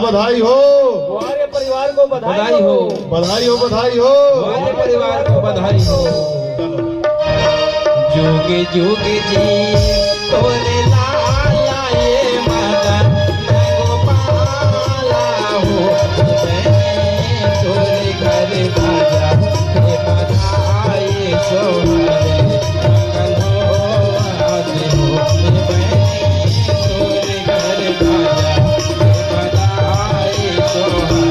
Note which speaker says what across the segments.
Speaker 1: बधाई हो,
Speaker 2: हमारे परिवार को बधाई हो,
Speaker 1: बधाई हो, बधाई हो,
Speaker 2: हमारे परिवार को बधाई हो। जुगे जुगे जी तोरे लाला ये मदन गोपाला हो, तोरे घर बाजा हे बधाई सोहरे मंगल हो आदि हो, तोरे घर बाजा हे बधाई सोहरे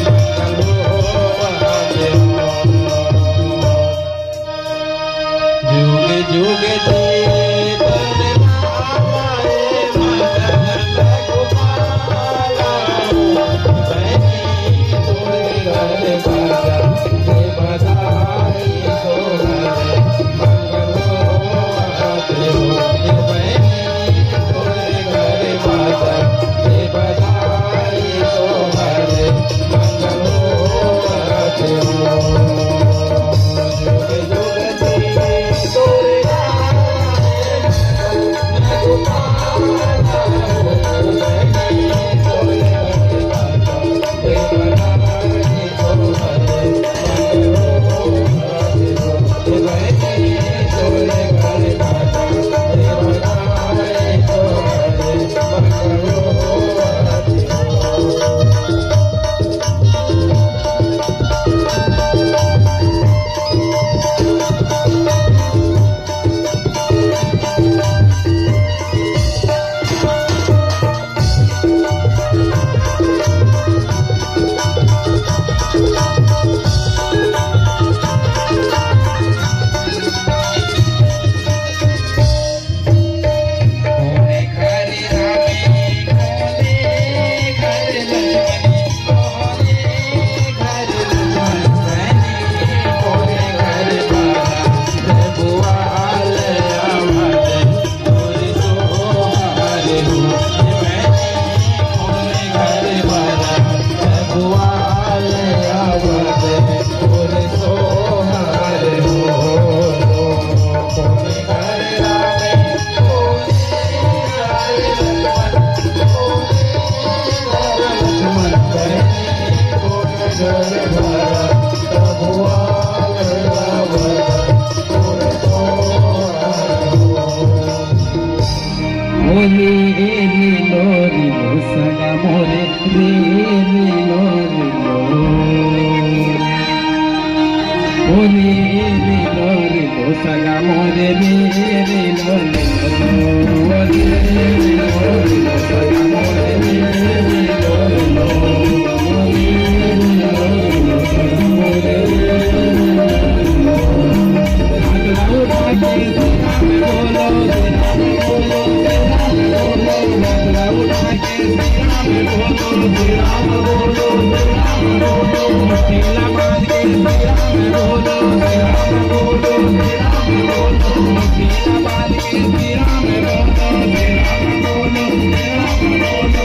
Speaker 2: मंगल हो आदि हो। जुगे जुगे जी तोरे लाला ये मदन गोपाला हो, तोरे घर बाजा हे बधाई सोहरे मंगल हो आदि हो, तोरे घर बाजा हे बधाई सोहरे मंगल हो आदि हो। जुगे जुगे जी तोरे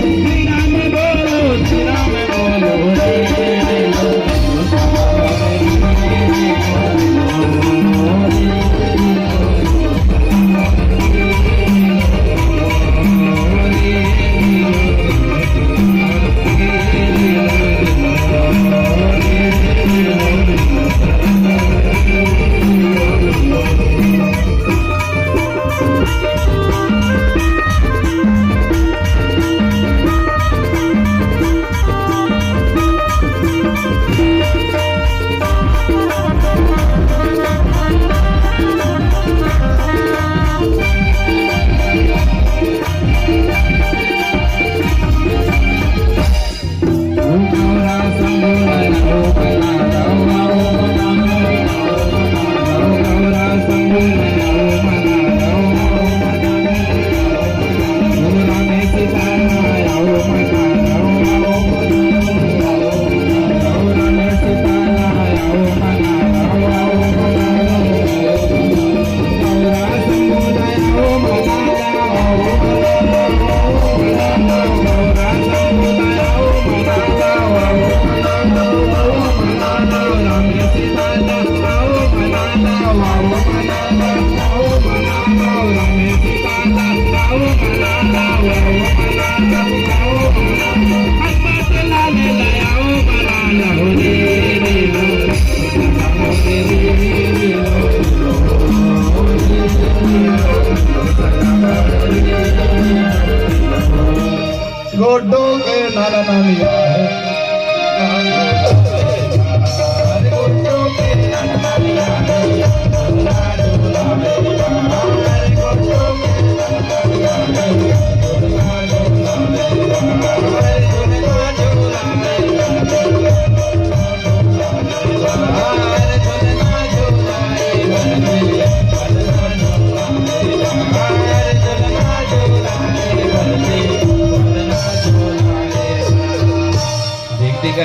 Speaker 3: Ram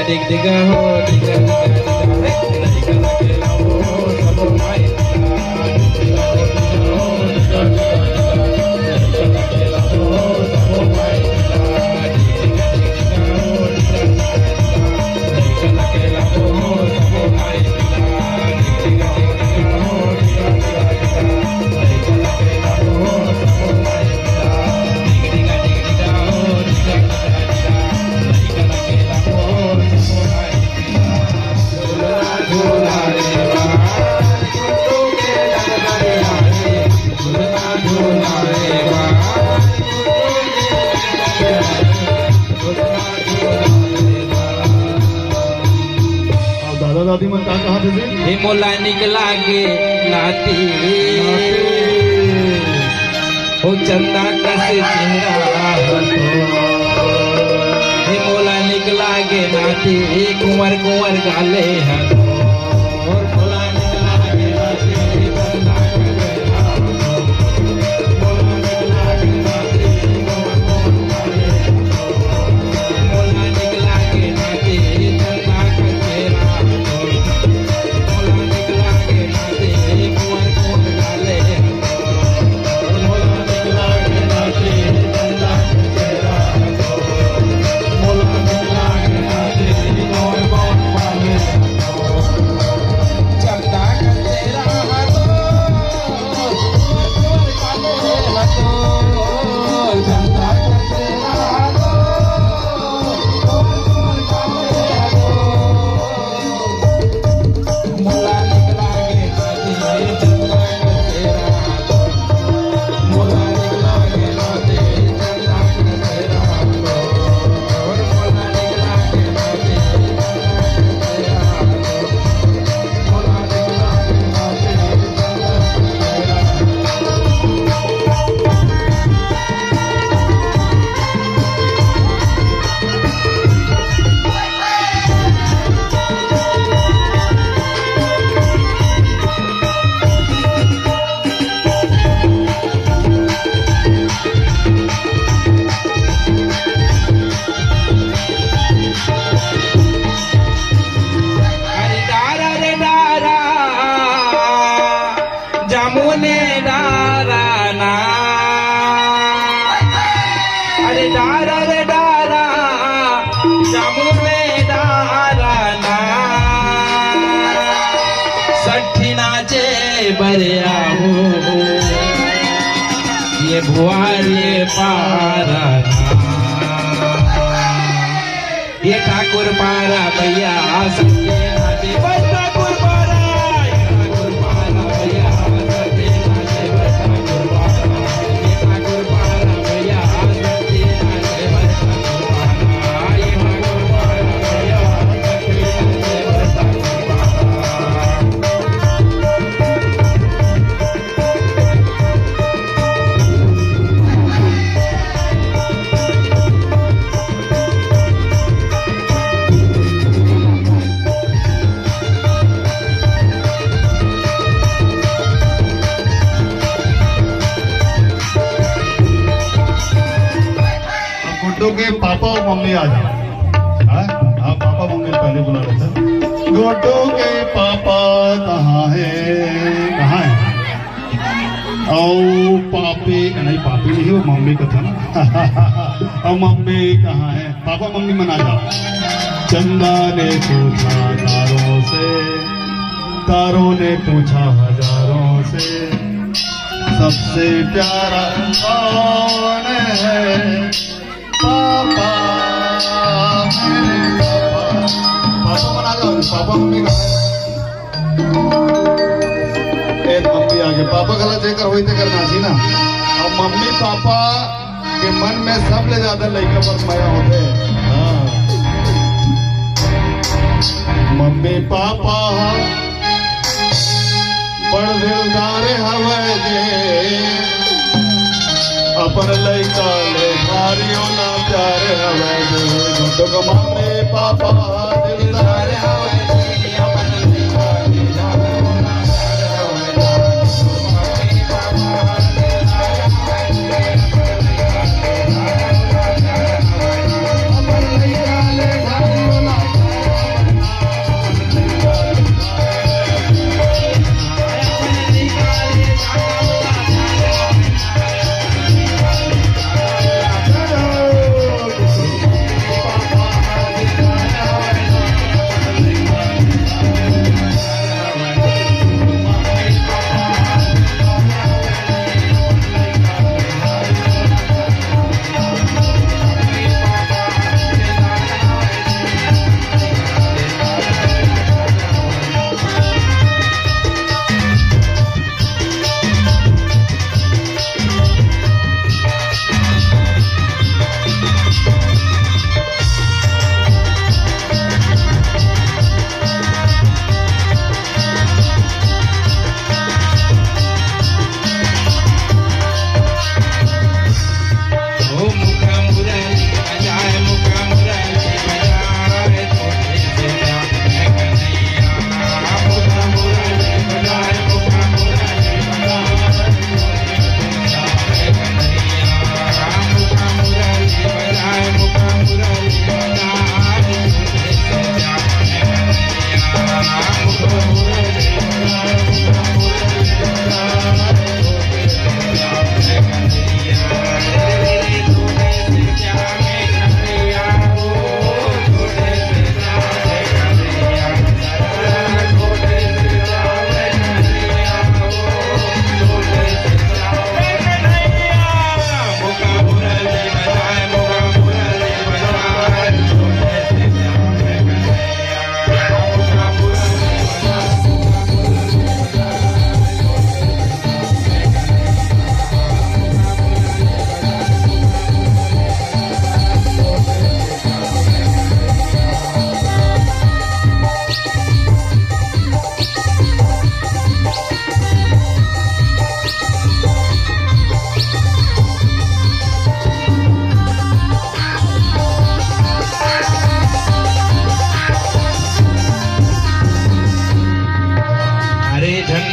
Speaker 2: डिग डिगा हो डिगा डिगा डिगा लइका लगेला हो सब माई डिगा डिगा हो डिगा डिगा लगेला हो सब माई डिगा डिगा हो डिगा लइका लगेला हो सब माई डिगा डिगा हो डिगा लइका लगेला हो सब माई डिगा डिगा हो लइका लगेला हो सब माई झूला रे गुड्डू के डगरिया रे झूला रे
Speaker 1: दादा दादी मन का कहा थे जी?
Speaker 2: हे मोला निकला के नाती हो चंदा कसे चेहरा हे मोला निकला के नाती कुंवर कुंवर गाले हतो और मोला निकला के नाती चंदा कसे मोला निकला के नाती कुंवर कुंवर गाले हतो मोला निकला के नाती चंदा कसे जामुने डारा ना अरे डारा रे डारा जामुने डारा ना सठी नाचे बरिया हो ये भुआ ये पारा ये ठाकुर पारा भैया सच्चे नाचे बस ठाकुर पारा ठाकुर पारा भैया सच्चे नाचे बस ठाकुर पारा ये ठाकुर पारा भैया सच्चे नाचे बस ठाकुर पारा ये ठाकुर पारा भैया सच्चे नाचे बस ठाकुर पारा
Speaker 1: गुड्डू के पापा और मम्मी आ जाओ। हाँ पापा मम्मी पहले बुला रहे थे। गुड्डू के पापा कहाँ है? कहाँ है? और पापी नहीं, पापी नहीं, वो मम्मी का था ना। और मम्मी कहाँ है? पापा मम्मी मना जाओ। चंदा ने पूछा तारों से, तारों ने पूछा हजारों से, सबसे प्यारा कौन है? पापा मेरे पापा। पापा मना जाओ। पापा मम्मी कहाँ है? एक मम्मी आगे पापा गला जेकर होई ते करना सी ना। और मम्मी पापा के मन में सब ले ज्यादा लड़का पर माया होते। हाँ मम्मी पापा बड़ दिलदार हवे जे, अपन लड़का ले मारियो ना प्यार हवे जे। तो मम्मी पापा दिलदार हवे जे, अपन लड़का ले मारियो ना प्यार हवे जे। मम्मी पापा दिलदार हवे जे, अपन लड़का ले मारियो ना प्यार हवे जे।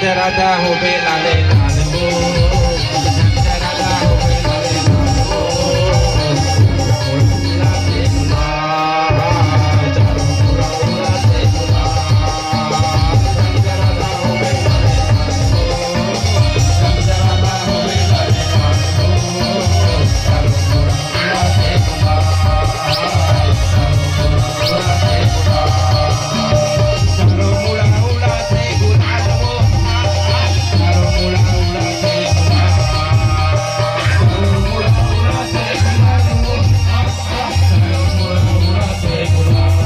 Speaker 2: राधा हो बे लाले लाल हो राधा हो बे लाले लाल हो उड़ा से गुलाब चारों उड़ा से गुलाब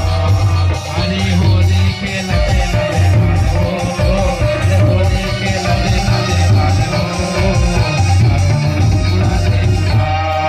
Speaker 2: राधा हो बे लाले लाल हो राधा हो बे लाले लाल हो चारों उड़ा से गुलाब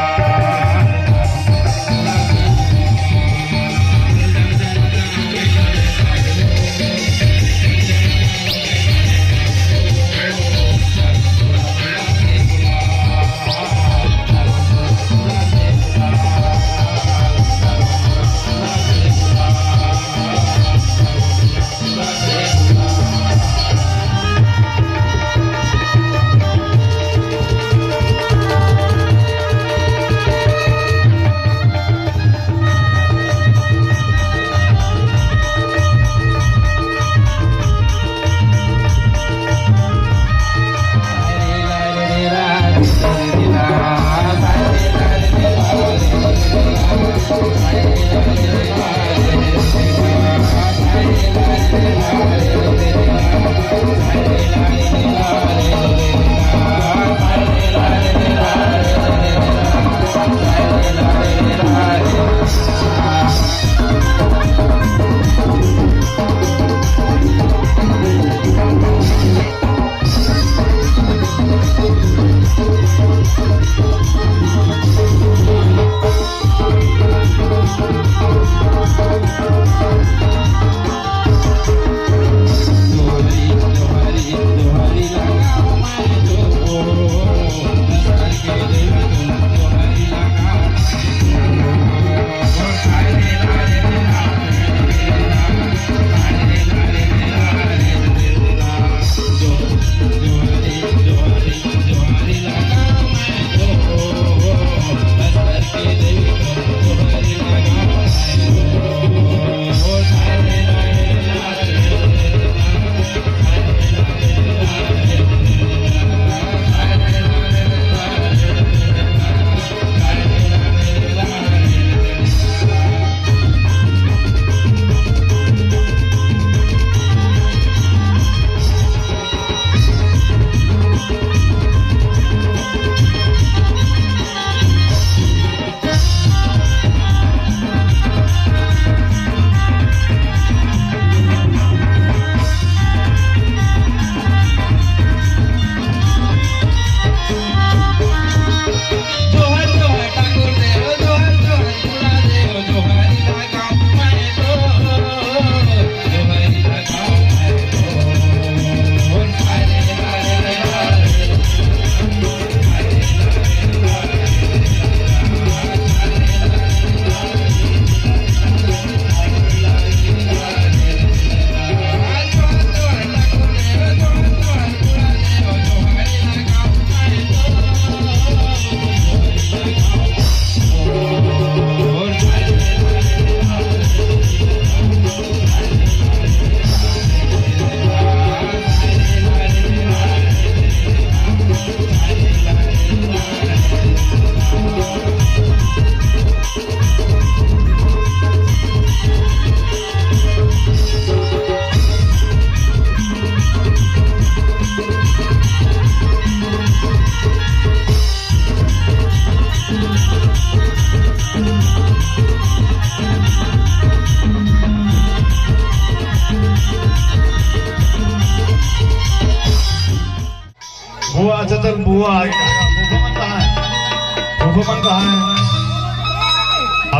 Speaker 1: बुआ अच्छा चल बुआ आई फूफमन कहाँ है? फूफमन कहाँ है?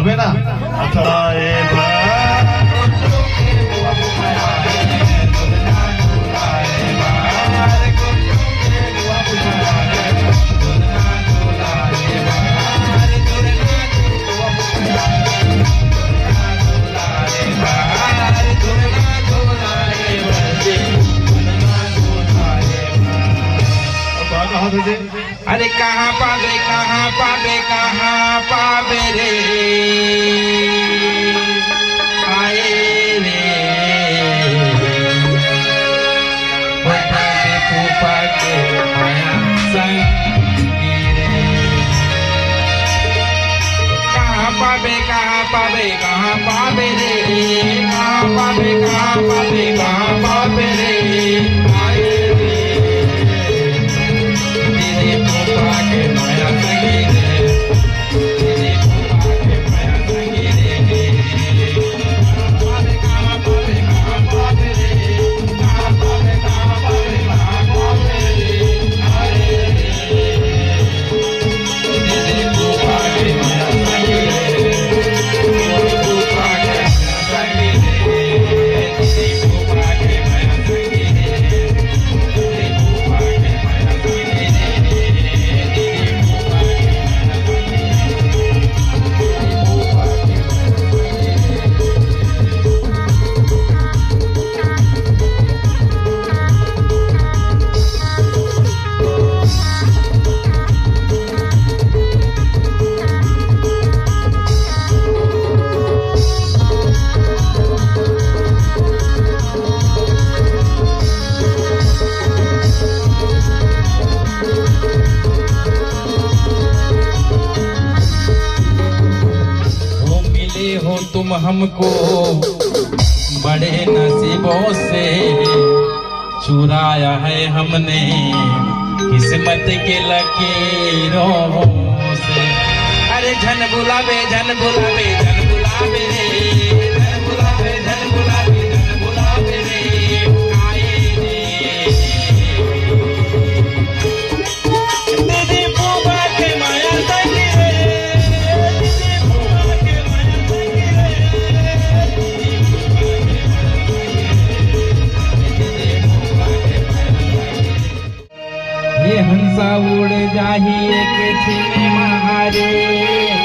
Speaker 1: अबे ना अच्छा ये दे।
Speaker 2: अरे कहाँ पावे कहाँ पावे कहाँ पावे रे आए रे फूफा के माया संगी रे कहाँ पावे कहाँ पावे कहाँ पावे रे कहाँ पावे कहाँ पावे कहाँ पावे रे आए रे तेरे फूफा के माया संगी रे तेरे फूफा के माया संगी रे कहाँ पावे कहाँ पावे कहाँ पावे रे कहाँ पावे कहाँ पावे कहाँ पावे रे आए रे तेरे फूफा के माया संगी रे फूफा के माया संगी रे तेरे फूफा के माया संगी रे तेरे फूफा के माया संगी रे तेरे फूफा के माया संगी हो मिले हो तुम हमको बड़े नसीबों से चुराया है हमने किस्मत के लकीरों से अरे झन बुलावे झन बुलावे झन बुलावे रे झन बुलावे झन बुलावे झन बुलावे रे आए रे दीदी फूफा के माया संगी रे दीदी फूफा के माया संगी रे दीदी फूफा के माया संगी रे दीदी फूफा के माया संगी रे ये हंसा उड़ जाही एक छिने महारे हंसा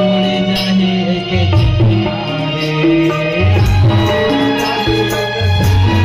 Speaker 2: उड़ जाही एक छिने महारे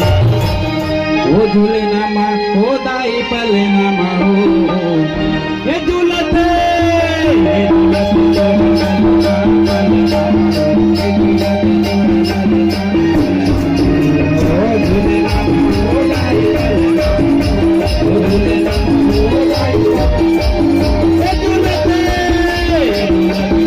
Speaker 2: ओ झूले नामा हो दाई पले नामा हो ये झूलते ये झूलते ओ झूले नामा हो दाई पले नामा ओ झूले नामा हो दाई ये झूलते ये झूलते